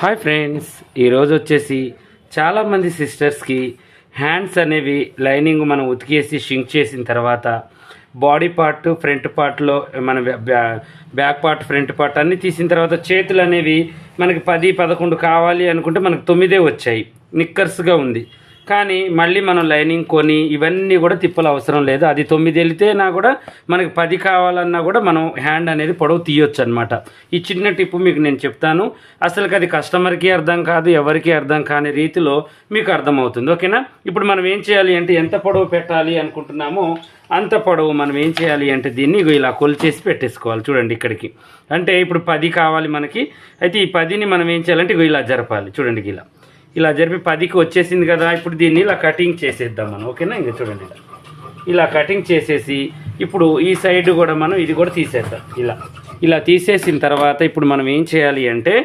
Hi friends, ఈరోజు వచ్చేసి చాలామంది సిస్టర్స్కి హ్యాండ్స్ అనేవి లైనింగ్ మనం ఉతికేసి షింక్ చేసిన తర్వాత బాడీ పార్ట్ ఫ్రంట్ పార్ట్లో మన బ్యాక్ పార్ట్ ఫ్రంట్ పార్ట్ అన్నీ తీసిన తర్వాత చేతులు అనేవి మనకి 10-11 కావాలి అనుకుంటే మనకు 9 వచ్చాయి. నిక్కర్స్గా ఉంది. కానీ మళ్ళీ మనం లైనింగ్ కొని ఇవన్నీ కూడా తిప్పలు అవసరం లేదు. అది 9 వెళితేనా కూడా మనకి 10 కావాలన్నా కూడా మనం హ్యాండ్ అనేది పొడవు తీయొచ్చు అనమాట. ఈ చిన్న టిప్పు మీకు నేను చెప్తాను. అసలుకి అది కస్టమర్కి అర్థం కాదు, ఎవరికి అర్థం కాని రీతిలో మీకు అర్థమవుతుంది. ఓకేనా? ఇప్పుడు మనం ఏం చేయాలి అంటే ఎంత పొడవు పెట్టాలి అనుకుంటున్నామో అంత పొడవు మనం ఏం చేయాలి అంటే దీన్ని ఇలా కొలిచేసి పెట్టేసుకోవాలి. చూడండి ఇక్కడికి, అంటే ఇప్పుడు 10 కావాలి మనకి. అయితే ఈ 10ని మనం ఏం చేయాలంటే ఇలా జరపాలి. చూడండి ఇలా జరిపి 10కి వచ్చేసింది కదా. ఇప్పుడు దీన్ని ఇలా కటింగ్ చేసేద్దాం మనం. ఓకేనా? ఇంకా చూడండి ఇలా కటింగ్ చేసేసి ఇప్పుడు ఈ సైడ్ కూడా మనం ఇది కూడా తీసేద్దాం. ఇలా తీసేసిన తర్వాత ఇప్పుడు మనం ఏం చేయాలి అంటే